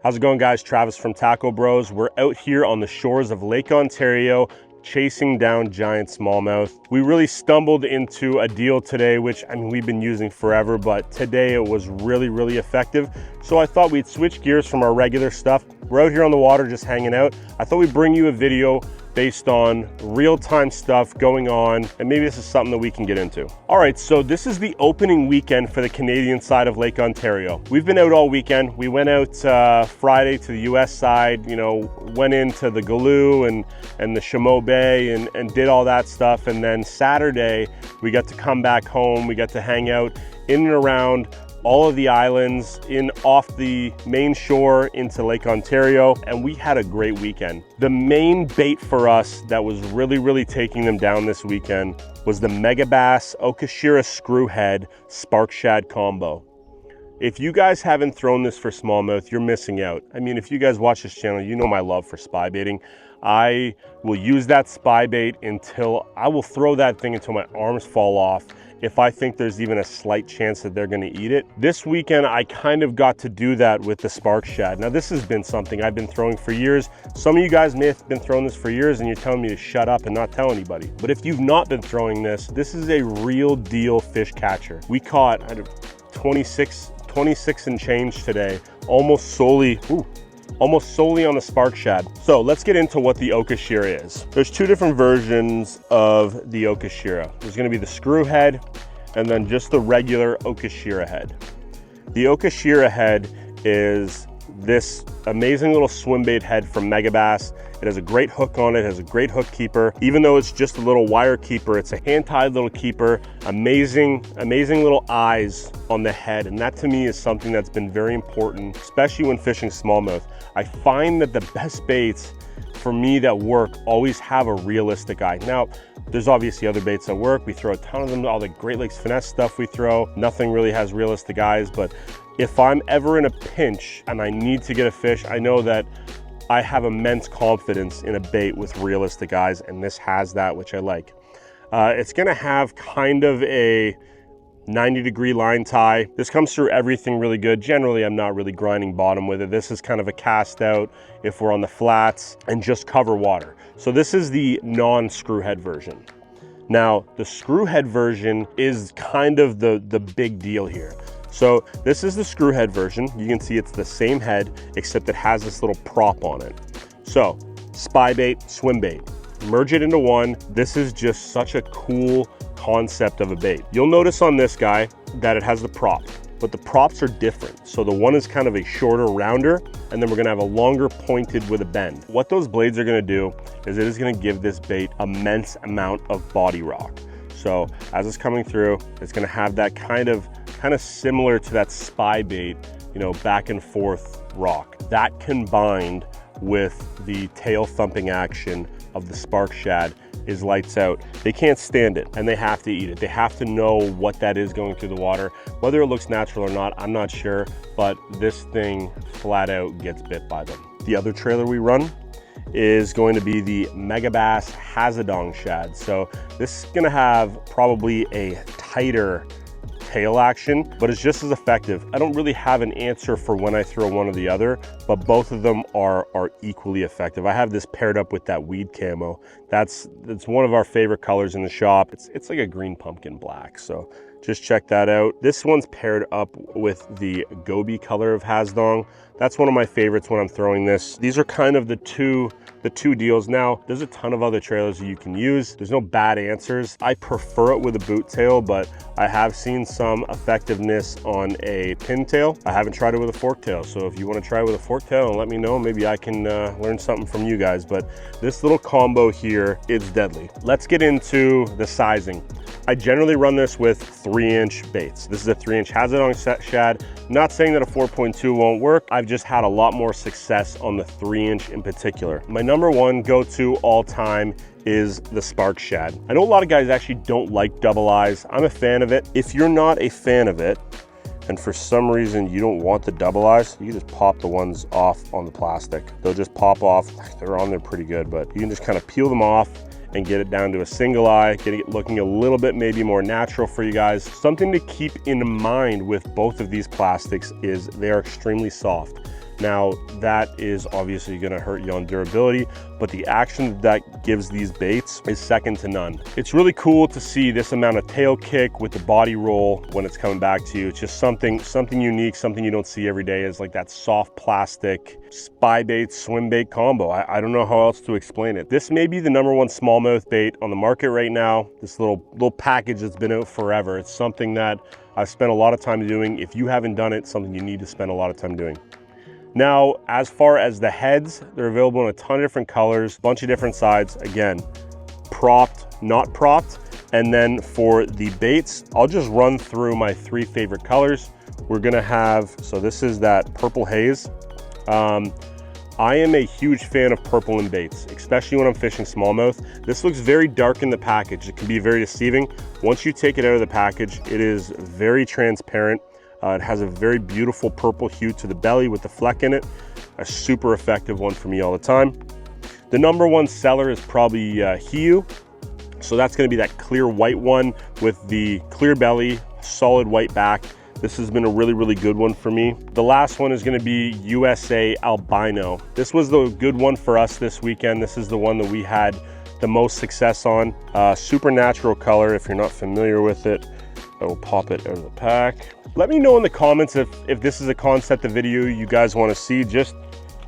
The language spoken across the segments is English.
How's it going, guys? Travis from Tackle Bros. We're out here on the shores of Lake Ontario chasing down giant smallmouth. We really stumbled into a deal today, which I mean we've been using forever, but today it was really effective. So I thought we'd switch gears from our regular stuff. We're out here on the water just hanging out. I thought we'd bring you a video based on real-time stuff going on, and maybe this is something that we can get into. All right, so this is the opening weekend for the Canadian side of Lake Ontario. We've been out all weekend. We went out Friday to the US side, you know, went into the Galoo and the Chameau Bay and did all that stuff. And then Saturday, we got to come back home. We got to hang out in and around all of the islands, in off the main shore into Lake Ontario, and we had a great weekend. The main bait for us that was really taking them down this weekend was the Megabass Okashira Screwhead SPARKSHAD combo. If you guys haven't thrown this for smallmouth, you're missing out. I mean, if you guys watch this channel, you know my love for spy baiting. I will use that spy bait until I will throw that thing until my arms fall off, if I think there's even a slight chance that they're gonna eat it. This weekend, I kind of got to do that with the SPARKSHAD. Now, this has been something I've been throwing for years. Some of you guys may have been throwing this for years and you're telling me to shut up and not tell anybody. But if you've not been throwing this, this is a real deal fish catcher. We caught 26 and change today, almost solely on the SPARKSHAD. So let's get into what the Okashira is. There's two different versions of the Okashira. There's gonna be the screw head and then just the regular Okashira head. The Okashira head is this amazing little swim bait head from Megabass. It has a great hook on it, has a great hook keeper. Even though it's just a little wire keeper, it's a hand-tied little keeper. Amazing little eyes on the head. And that to me is something that's been very important, especially when fishing smallmouth. I find that the best baits for me that work always have a realistic eye. Now, there's obviously other baits that work. We throw a ton of them, all the Great Lakes finesse stuff we throw. Nothing really has realistic eyes, but if I'm ever in a pinch and I need to get a fish, I know that I have immense confidence in a bait with realistic eyes, and this has that, which I like. It's gonna have kind of a 90-degree line tie. This comes through everything really good. Generally, I'm not really grinding bottom with it. This is kind of a cast out if we're on the flats and just cover water. So this is the non-screwhead version. Now, the screwhead version is kind of the big deal here. So this is the screwhead version. You can see it's the same head, except it has this little prop on it. So spy bait, swim bait, merge it into one. This is just such a cool concept of a bait. You'll notice on this guy that it has the prop, but the props are different. So the one is kind of a shorter, rounder, and then we're gonna have a longer pointed with a bend. What those blades are gonna do is it is gonna give this bait immense amount of body rock. So as it's coming through, it's gonna have that kind of similar to that spy bait, you know, back and forth rock. That combined with the tail thumping action of the SPARKSHAD is lights out. They can't stand it and they have to eat it. They have to know what that is going through the water. Whether it looks natural or not, I'm not sure, but this thing flat out gets bit by them. The other trailer we run is going to be the Megabass HAZEDONG shad. So this is gonna have probably a tighter tail action, but it's just as effective. I don't really have an answer for when I throw one or the other, but both of them are equally effective. I have this paired up with that weed camo. That's one of our favorite colors in the shop. It's like a green pumpkin black, so just check that out. This one's paired up with the Gobi color of HAZEDONG. That's one of my favorites when I'm throwing this. These are kind of the two deals. Now, there's a ton of other trailers that you can use. There's no bad answers. I prefer it with a boot tail, but I have seen some effectiveness on a pin tail. I haven't tried it with a fork tail, so if you want to try it with a fork tail, and let me know, maybe I can learn something from you guys. But this little combo here is deadly. Let's get into the sizing. I generally run this with 3-inch baits. This is a 3-inch HAZEDONG shad. Not saying that a 4.2 won't work. I've just had a lot more success on the 3-inch in particular. My number one go-to all time is the SPARKSHAD. I know a lot of guys actually don't like double eyes. I'm a fan of it. If you're not a fan of it, and for some reason you don't want the double eyes, you can just pop the ones off on the plastic. They'll just pop off. They're on there pretty good, but you can just kind of peel them off and get it down to a single eye, get it looking a little bit maybe more natural for you guys. Something to keep in mind with both of these plastics is they are extremely soft. Now, that is obviously gonna hurt you on durability, but the action that gives these baits is second to none. It's really cool to see this amount of tail kick with the body roll when it's coming back to you. It's just something unique, something you don't see every day, is like that soft plastic spy bait, swim bait combo. I don't know how else to explain it. This may be the #1 smallmouth bait on the market right now. This little package that's been out forever. It's something that I've spent a lot of time doing. If you haven't done it, something you need to spend a lot of time doing. Now, as far as the heads, they're available in a ton of different colors, bunch of different sides. Again, propped, not propped. And then for the baits, I'll just run through my 3 favorite colors. We're gonna have, so this is that purple haze. I am a huge fan of purple in baits, especially when I'm fishing smallmouth. This looks very dark in the package. It can be very deceiving. Once you take it out of the package, it is very transparent. It has a very beautiful purple hue to the belly with the fleck in it. A super effective one for me all the time. The #1 seller is probably Hiu. So that's gonna be that clear white one with the clear belly, solid white back. This has been a really, really good one for me. The last one is gonna be USA Albino. This was the good one for us this weekend. This is the one that we had the most success on. Super natural color. If you're not familiar with it, I will pop it out of the pack. Let me know in the comments if this is a concept of video you guys wanna see. Just,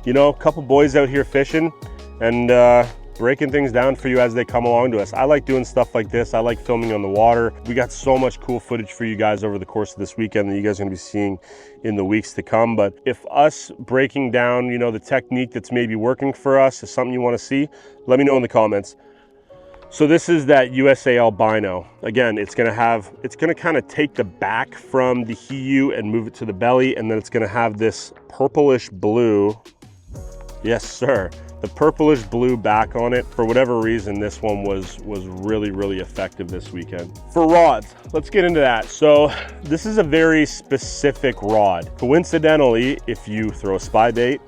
you know, a couple boys out here fishing and breaking things down for you as they come along to us. I like doing stuff like this. I like filming on the water. We got so much cool footage for you guys over the course of this weekend that you guys are gonna be seeing in the weeks to come. But if us breaking down, you know, the technique that's maybe working for us is something you wanna see, let me know in the comments. So this is that USA Albino. Again, it's gonna kind of take the back from the Hiu and move it to the belly, and then it's gonna have this purplish blue. Yes, sir. The purplish blue back on it. For whatever reason, this one was really, really effective this weekend. For rods, let's get into that. So this is a very specific rod. Coincidentally, if you throw a spy bait,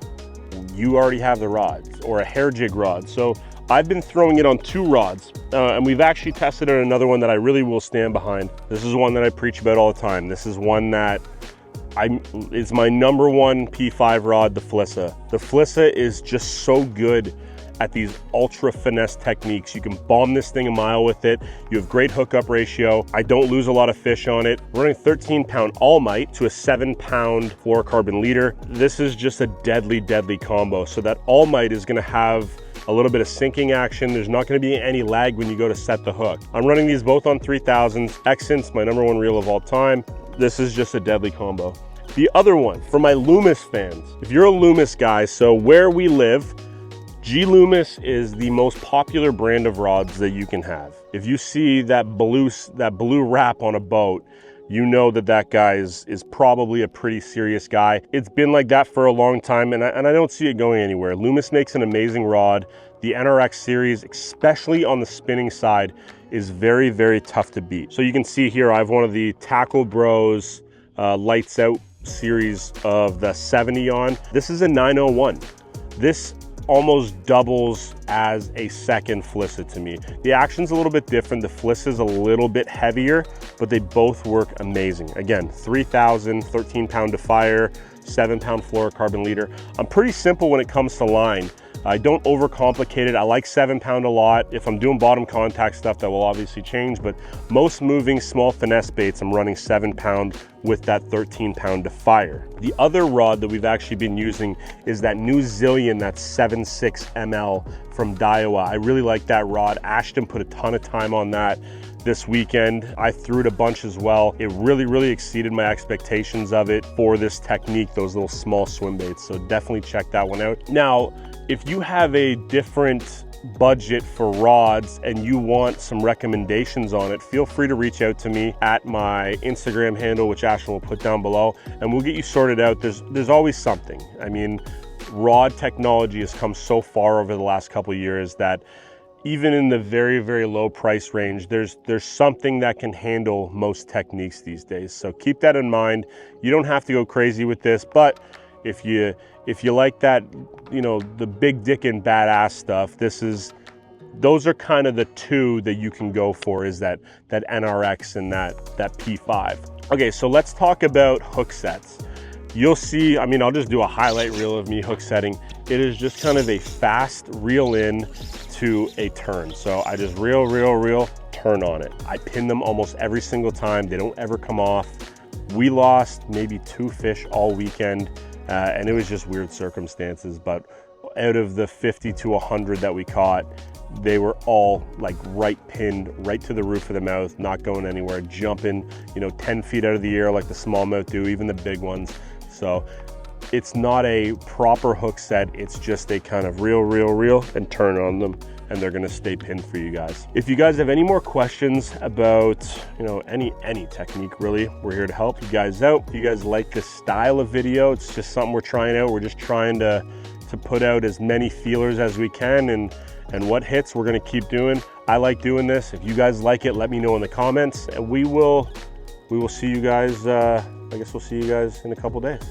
you already have the rod, or a hair jig rod. So I've been throwing it on 2 rods, and we've actually tested on another one that I really will stand behind. This is one that I preach about all the time. This is one that it's my #1 P5 rod, the FLYSSA. The FLYSSA is just so good at these ultra finesse techniques. You can bomb this thing a mile with it. You have great hookup ratio. I don't lose a lot of fish on it. We're running 13-pound ALMIGHT to a 7-pound fluorocarbon leader. This is just a deadly, deadly combo. So that ALMIGHT is gonna have a little bit of sinking action. There's not gonna be any lag when you go to set the hook. I'm running these both on 3000s. Excen's my #1 reel of all time. This is just a deadly combo. The other one, for my Loomis fans, if you're a Loomis guy, so where we live, G.LOOMIS is the most popular brand of rods that you can have. If you see that blue wrap on a boat, you know that guy is probably a pretty serious guy. It's been like that for a long time, and I don't see it going anywhere. Loomis makes an amazing rod. The NRX series, especially on the spinning side, is very, very tough to beat. So you can see here, I have one of the Tackle Bros Lights Out series of the 70 on. This is a 901. This almost doubles as a second FLYSSA to me. The action's a little bit different. The FLYSSA is a little bit heavier, but they both work amazing. Again, 3000, 13-pound to fire, 7-pound fluorocarbon leader. I'm pretty simple when it comes to line. I don't overcomplicate it. I like 7-pound a lot. If I'm doing bottom contact stuff, that will obviously change, but most moving small finesse baits, I'm running 7-pound with that 13-pound to fire. The other rod that we've actually been using is that new ZILLION, that 7.6 ML from DAIWA. I really like that rod. Ashton put a ton of time on that this weekend. I threw it a bunch as well. It really, really exceeded my expectations of it for this technique, those little small swim baits. So definitely check that one out. Now, if you have a different budget for rods and you want some recommendations on it, feel free to reach out to me at my Instagram handle, which Ashton will put down below, and we'll get you sorted out. There's always something. I mean, rod technology has come so far over the last couple of years that even in the very, very low price range, there's something that can handle most techniques these days. So keep that in mind. You don't have to go crazy with this, but if you like that, you know, the big dick and badass stuff, those are kind of the 2 that you can go for, is that NRX and that P5. Okay, so let's talk about hook sets. You'll see, I mean, I'll just do a highlight reel of me hook setting. It is just kind of a fast reel in to a turn. So I just reel, turn on it. I pin them almost every single time. They don't ever come off. We lost maybe 2 fish all weekend, and it was just weird circumstances, but out of the 50 to 100 that we caught, they were all like right pinned right to the roof of the mouth, not going anywhere, jumping, you know, 10 feet out of the air like the smallmouth do, even the big ones. So it's not a proper hook set, it's just a kind of reel and turn on them, and they're gonna stay pinned for you guys. If you guys have any more questions about, you know, any technique really, we're here to help you guys out. If you guys like this style of video, it's just something we're trying out. We're just trying to put out as many feelers as we can, and what hits we're gonna keep doing. I like doing this. If you guys like it, let me know in the comments, and we will see you guys, I guess we'll see you guys in a couple days.